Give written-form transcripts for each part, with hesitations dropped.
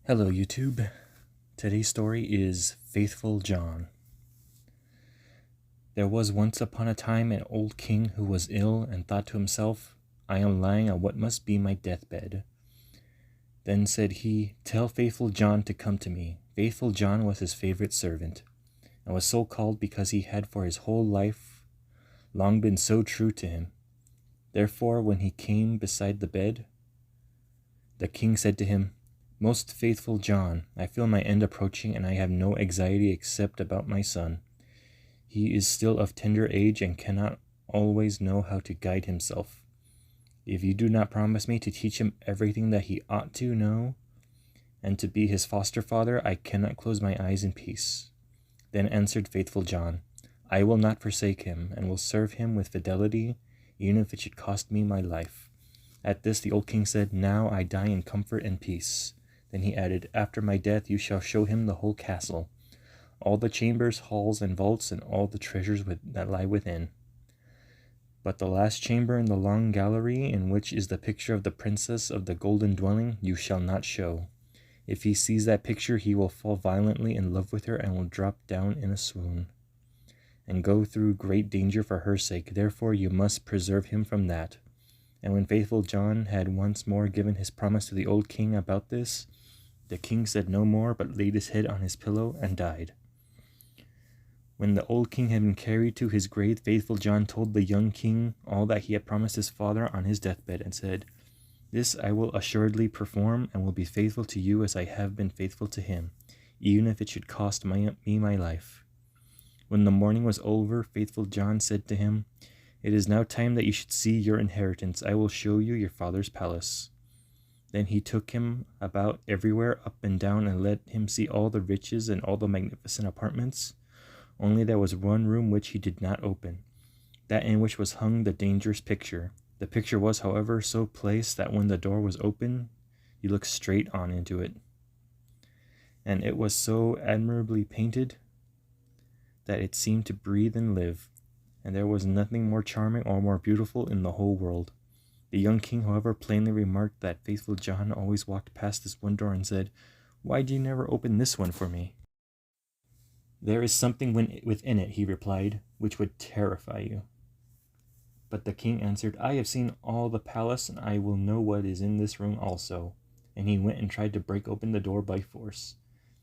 Hello YouTube. Today's story is Faithful John. There was once upon a time an old king who was ill and thought to himself, I am lying on what must be my deathbed. Then said he, Tell Faithful John to come to me. Faithful John was his favorite servant, and was so called because he had for his whole life long been so true to him. Therefore when he came beside the bed, the king said to him, Most faithful John, I feel my end approaching, and I have no anxiety except about my son. He is still of tender age and cannot always know how to guide himself. If you do not promise me to teach him everything that he ought to know, and to be his foster father, I cannot close my eyes in peace. Then answered faithful John, I will not forsake him, and will serve him with fidelity, even if it should cost me my life. At this the old king said, Now I die in comfort and peace. Then he added, After my death you shall show him the whole castle, all the chambers, halls, and vaults, and all the treasures that lie within. But the last chamber in the long gallery, in which is the picture of the princess of the golden dwelling, you shall not show. If he sees that picture, he will fall violently in love with her, and will drop down in a swoon, and go through great danger for her sake. Therefore you must preserve him from that. And when faithful John had once more given his promise to the old king about this, the king said no more, but laid his head on his pillow and died. When the old king had been carried to his grave, faithful John told the young king all that he had promised his father on his deathbed, and said, This I will assuredly perform, and will be faithful to you as I have been faithful to him, even if it should cost me my life. When the morning was over, faithful John said to him, It is now time that you should see your inheritance. I will show you your father's palace. Then he took him about everywhere, up and down, and let him see all the riches and all the magnificent apartments. Only there was one room which he did not open, that in which was hung the dangerous picture. The picture was, however, so placed that when the door was open, you looked straight on into it. And it was so admirably painted that it seemed to breathe and live, and there was nothing more charming or more beautiful in the whole world. The young king, however, plainly remarked that faithful John always walked past this one door, and said, Why do you never open this one for me? There is something within it, he replied, which would terrify you. But the king answered, I have seen all the palace, and I will know what is in this room also. And he went and tried to break open the door by force.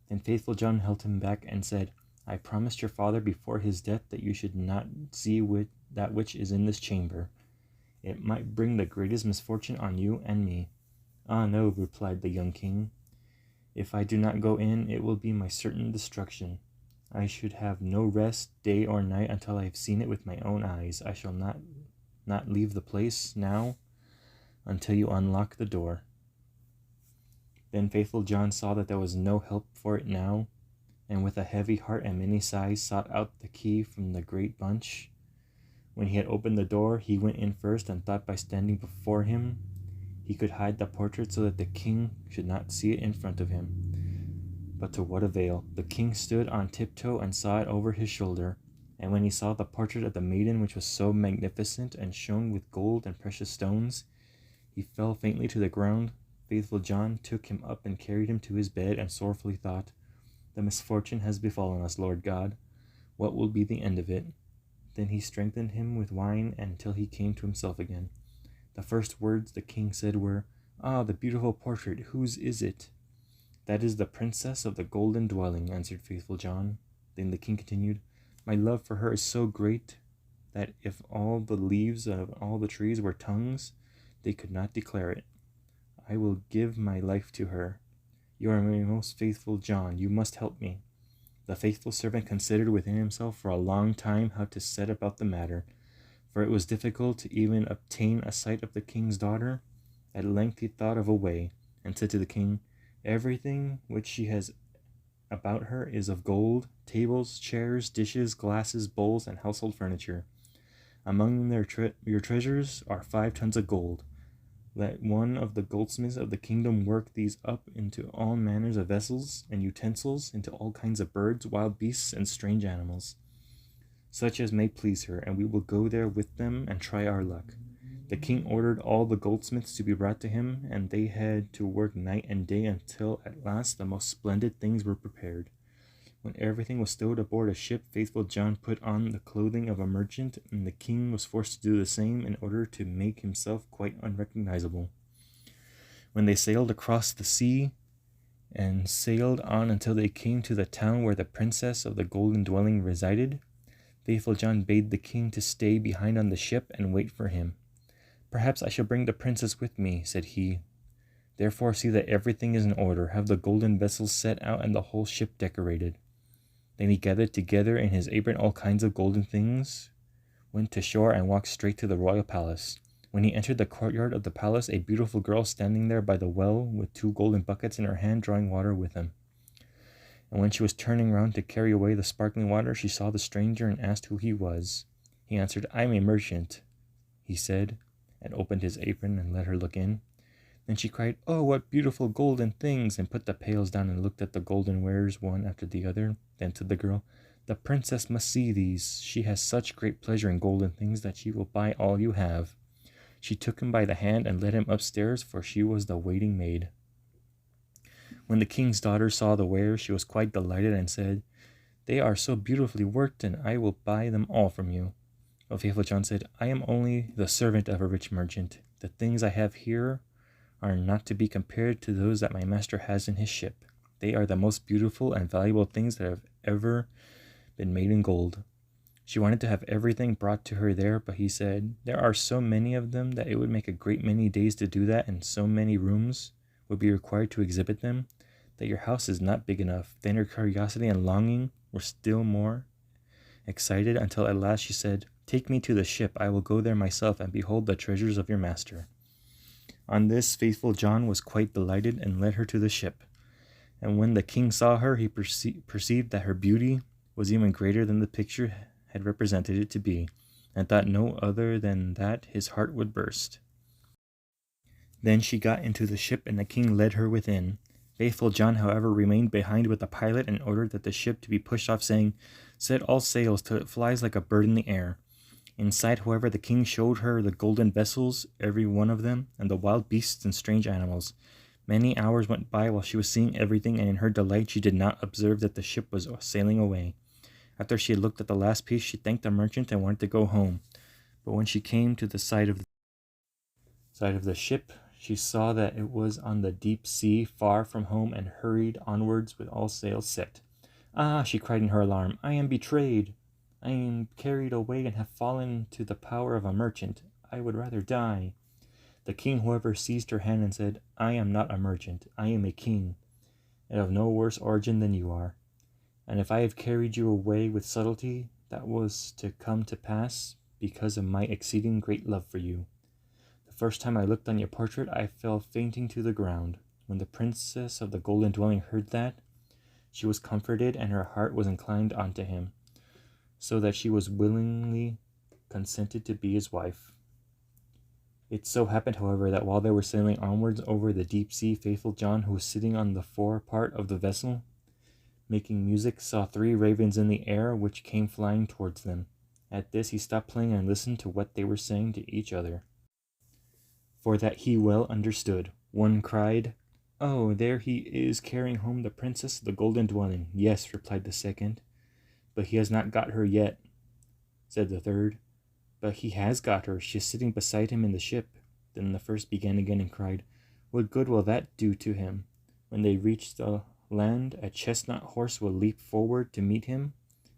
Then faithful John held him back and said, I promised your father before his death that you should not see that which is in this chamber. It might bring the greatest misfortune on you and me. Ah, no, replied the young king. If I do not go in, it will be my certain destruction. I should have no rest day or night until I have seen it with my own eyes. I shall not leave the place now until you unlock the door. Then faithful John saw that there was no help for it now, and with a heavy heart and many sighs sought out the key from the great bunch. When he had opened the door, he went in first, and thought by standing before him he could hide the portrait so that the king should not see it in front of him. But to what avail? The king stood on tiptoe and saw it over his shoulder, and when he saw the portrait of the maiden, which was so magnificent and shone with gold and precious stones, he fell faintly to the ground. Faithful John took him up and carried him to his bed, and sorrowfully thought, The misfortune has befallen us, Lord God. What will be the end of it? Then he strengthened him with wine until he came to himself again. The first words the king said were, Ah, the beautiful portrait, whose is it? That is the princess of the golden dwelling, answered faithful John. Then the king continued, My love for her is so great that if all the leaves of all the trees were tongues, they could not declare it. I will give my life to her. You are my most faithful John. You must help me. The faithful servant considered within himself for a long time how to set about the matter, for it was difficult to even obtain a sight of the king's daughter. At length he thought of a way, and said to the king, Everything which she has about her is of gold, tables, chairs, dishes, glasses, bowls, and household furniture. Among your treasures are 5 tons of gold. Let one of the goldsmiths of the kingdom work these up into all manners of vessels and utensils, into all kinds of birds, wild beasts, and strange animals, such as may please her, and we will go there with them and try our luck. The king ordered all the goldsmiths to be brought to him, and they had to work night and day until at last the most splendid things were prepared. When everything was stowed aboard a ship, faithful John put on the clothing of a merchant, and the king was forced to do the same in order to make himself quite unrecognizable. When they sailed across the sea, and sailed on until they came to the town where the princess of the golden dwelling resided, faithful John bade the king to stay behind on the ship and wait for him. "Perhaps I shall bring the princess with me," said he. "Therefore see that everything is in order. Have the golden vessels set out and the whole ship decorated." Then he gathered together in his apron all kinds of golden things, went to shore, and walked straight to the royal palace. When he entered the courtyard of the palace, a beautiful girl standing there by the well with 2 golden buckets in her hand, drawing water with them. And when she was turning round to carry away the sparkling water, she saw the stranger and asked who he was. He answered, "I am a merchant," he said, and opened his apron and let her look in. Then she cried, "Oh, what beautiful golden things!" and put the pails down and looked at the golden wares one after the other. Then to the girl, "The princess must see these. She has such great pleasure in golden things that she will buy all you have." She took him by the hand and led him upstairs, for she was the waiting maid. When the king's daughter saw the wares, she was quite delighted and said, "They are so beautifully worked, and I will buy them all from you." But faithful John said, "I am only the servant of a rich merchant. The things I have here are not to be compared to those that my master has in his ship. They are the most beautiful and valuable things that have ever been made in gold." She wanted to have everything brought to her there, but he said, "There are so many of them that it would make a great many days to do that, and so many rooms would be required to exhibit them, that your house is not big enough." Then her curiosity and longing were still more excited, until at last she said, "Take me to the ship. I will go there myself and behold the treasures of your master." On this, faithful John was quite delighted and led her to the ship. And when the king saw her, he perceived that her beauty was even greater than the picture had represented it to be, and thought no other than that his heart would burst. Then she got into the ship, and the king led her within. Faithful John, however, remained behind with the pilot and ordered that the ship to be pushed off, saying, "Set all sails till it flies like a bird in the air." Inside, however, the king showed her the golden vessels, every one of them, and the wild beasts and strange animals. Many hours went by while she was seeing everything, and in her delight she did not observe that the ship was sailing away. After she had looked at the last piece, she thanked the merchant and wanted to go home. But when she came to the side of the ship, she saw that it was on the deep sea, far from home, and hurried onwards with all sails set. "Ah," she cried in her alarm, "I am betrayed. I am carried away and have fallen to the power of a merchant. I would rather die." The king, however, seized her hand and said, "I am not a merchant. I am a king, and of no worse origin than you are. And if I have carried you away with subtlety, that was to come to pass because of my exceeding great love for you. The first time I looked on your portrait, I fell fainting to the ground. When the princess of the golden dwelling heard that, she was comforted, and her heart was inclined unto him, so that she was willingly consented to be his wife. It so happened, however, that while they were sailing onwards over the deep sea, faithful John, who was sitting on the fore part of the vessel, making music, saw 3 ravens in the air, which came flying towards them. At this he stopped playing and listened to what they were saying to each other, for that he well understood. One cried, "Oh, there he is, carrying home the princess of the golden dwelling." "Yes," replied the second. "But he has not got her yet," said the third. "But he has got her. She is sitting beside him in the ship." Then the first began again and cried, "What good will that do to him? When they reach the land, a chestnut horse will leap forward to meet him,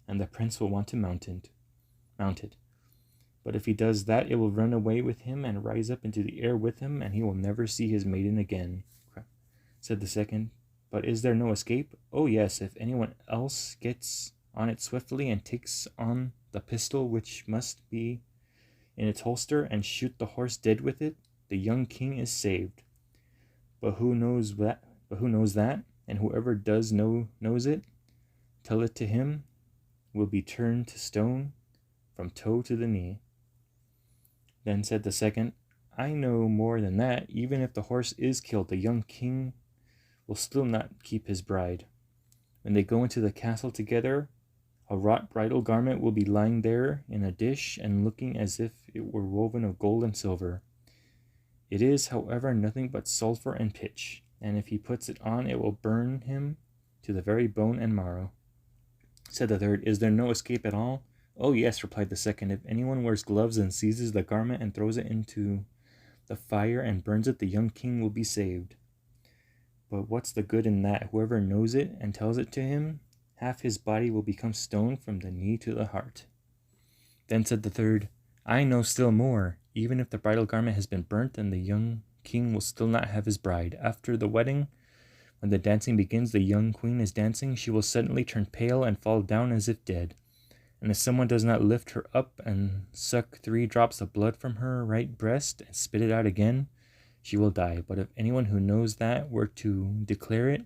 and the prince will want to mount it. But if he does that, it will run away with him and rise up into the air with him, and he will never see his maiden again," said the second. "But is there no escape?" "Oh yes, if anyone else gets on it swiftly and takes on the pistol which must be in its holster, and shoot the horse dead with it, the young king is saved. But who knows that? And whoever does knows it, tell it to him, will be turned to stone from toe to the knee." Then said the second, "I know more than that. Even if the horse is killed, the young king will still not keep his bride. When they go into the castle together, A wrought bridal garment will be lying there in a dish and looking as if it were woven of gold and silver. It is, however, nothing but sulphur and pitch, and if he puts it on, it will burn him to the very bone and marrow. Said the third, Is there no escape at all? Oh, yes, replied the second. If anyone wears gloves and seizes the garment and throws it into the fire and burns it, the young king will be saved. But what's the good in that? Whoever knows it and tells it to him, half his body will become stone from the knee to the heart. Then said the third, I know still more. Even if the bridal garment has been burnt, then the young king will still not have his bride. After the wedding, when the dancing begins, the young queen is dancing. She will suddenly turn pale and fall down as if dead. And if someone does not lift her up and suck 3 drops of blood from her right breast and spit it out again, she will die. But if anyone who knows that were to declare it,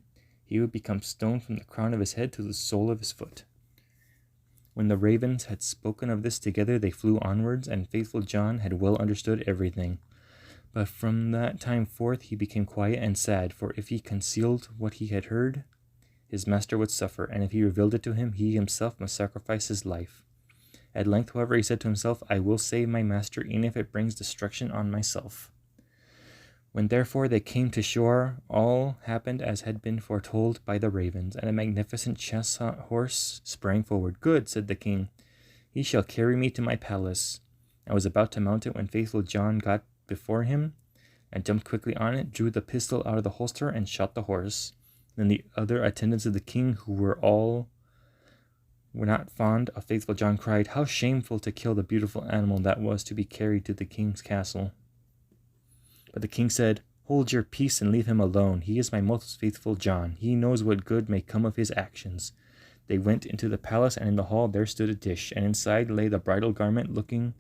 he would become stone from the crown of his head to the sole of his foot. When the ravens had spoken of this together, they flew onwards, and faithful John had well understood everything. But from that time forth he became quiet and sad, for if he concealed what he had heard, his master would suffer, and if he revealed it to him, he himself must sacrifice his life. At length, however, he said to himself, I will save my master, even if it brings destruction on myself. When therefore they came to shore, all happened as had been foretold by the ravens, and a magnificent chestnut horse sprang forward. Good, said the king, he shall carry me to my palace. I was about to mount it when faithful John got before him, and jumped quickly on it, drew the pistol out of the holster, and shot the horse. Then the other attendants of the king, who were not fond of faithful John, cried, How shameful to kill the beautiful animal that was to be carried to the king's castle. But the king said, Hold your peace and leave him alone. He is my most faithful John. He knows what good may come of his actions. They went into the palace, and in the hall there stood a dish, and inside lay the bridal garment, looking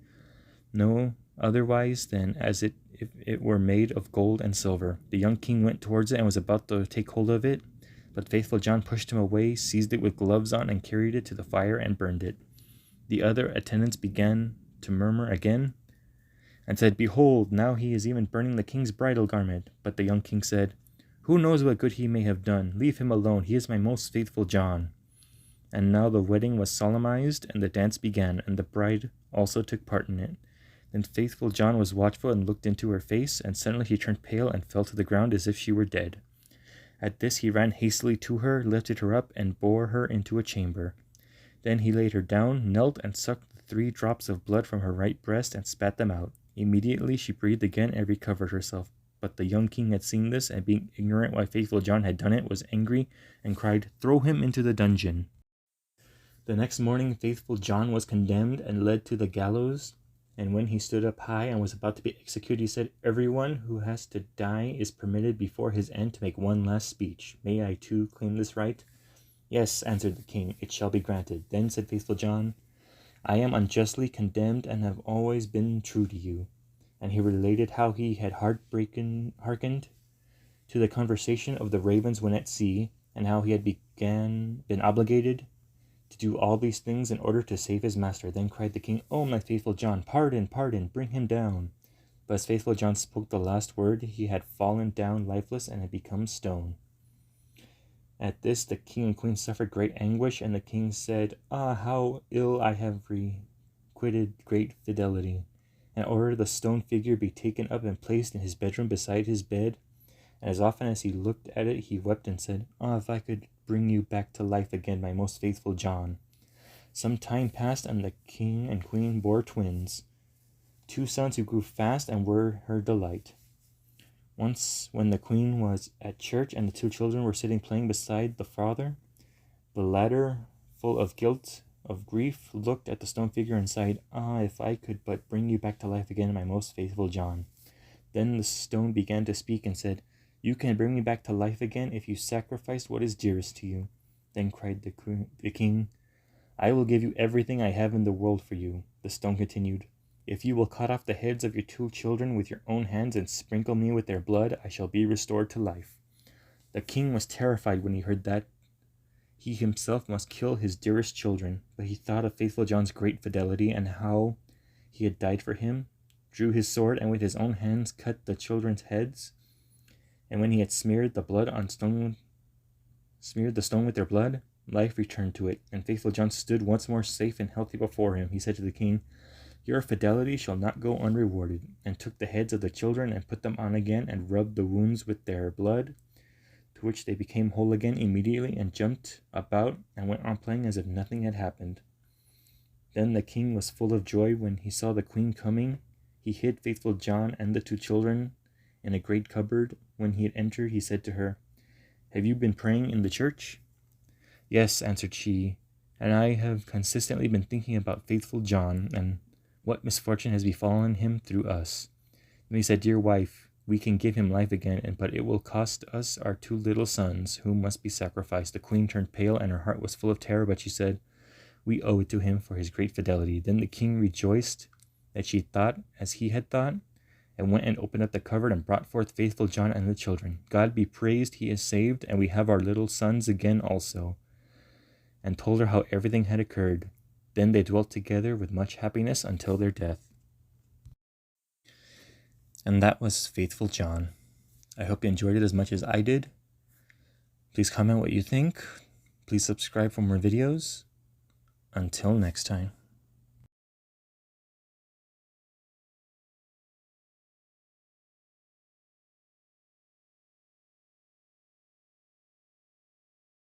no otherwise than as if it were made of gold and silver. The young king went towards it and was about to take hold of it, but faithful John pushed him away, seized it with gloves on, and carried it to the fire and burned it. The other attendants began to murmur again, and said, Behold, now he is even burning the king's bridal garment. But the young king said, Who knows what good he may have done? Leave him alone. He is my most faithful John. And now the wedding was solemnized, and the dance began, and the bride also took part in it. Then faithful John was watchful and looked into her face, and suddenly she turned pale and fell to the ground as if she were dead. At this he ran hastily to her, lifted her up, and bore her into a chamber. Then he laid her down, knelt, and sucked the 3 drops of blood from her right breast, and spat them out. Immediately she breathed again and recovered herself. But the young king had seen this, and being ignorant why faithful John had done it, was angry, and cried, Throw him into the dungeon. The next morning faithful John was condemned and led to the gallows. And when he stood up high and was about to be executed, he said, Everyone who has to die is permitted before his end to make one last speech. May I too claim this right? Yes, answered the king, it shall be granted. Then said faithful John, I am unjustly condemned and have always been true to you. And he related how he had hearkened to the conversation of the ravens when at sea, and how he had been obligated to do all these things in order to save his master. Then cried the king, Oh, my faithful John, pardon, pardon, bring him down. But as faithful John spoke the last word, he had fallen down lifeless and had become stone. At this the king and queen suffered great anguish, and the king said, Ah, how ill I have requited great fidelity, and ordered the stone figure be taken up and placed in his bedroom beside his bed. And as often as he looked at it, he wept and said, Ah, if I could bring you back to life again, my most faithful John. Some time passed, and the king and queen bore twins, 2 sons who grew fast and were her delight. Once, when the queen was at church and the 2 children were sitting playing beside the father, the latter, full of guilt, of grief, looked at the stone figure and sighed, Ah, if I could but bring you back to life again, my most faithful John. Then the stone began to speak and said, You can bring me back to life again if you sacrifice what is dearest to you. Then cried the king, I will give you everything I have in the world for you. The stone continued, If you will cut off the heads of your 2 children with your own hands and sprinkle me with their blood, I shall be restored to life. The king was terrified when he heard that he himself must kill his dearest children, but he thought of faithful John's great fidelity and how he had died for him, drew his sword, and with his own hands cut the children's heads. And when he had smeared the stone with their blood, life returned to it, and faithful John stood once more safe and healthy before him. He said to the king, "Your fidelity shall not go unrewarded," and took the heads of the children and put them on again, and rubbed the wounds with their blood, to which they became whole again immediately, and jumped about and went on playing as if nothing had happened. Then the king was full of joy when he saw the queen coming. He hid faithful John and the 2 children in a great cupboard. When he had entered, he said to her, "Have you been praying in the church?" "Yes," answered she, "and I have consistently been thinking about faithful John, and what misfortune has befallen him through us." Then he said, "Dear wife, we can give him life again, but it will cost us our 2 little sons, who must be sacrificed." The queen turned pale, and her heart was full of terror, but she said, "We owe it to him for his great fidelity." Then the king rejoiced that she thought as he had thought, and went and opened up the cupboard and brought forth faithful John and the children. "God be praised, he is saved, and we have our little sons again also," and told her how everything had occurred. Then they dwelt together with much happiness until their death. And that was Faithful John. I hope you enjoyed it as much as I did. Please comment what you think. Please subscribe for more videos. Until next time.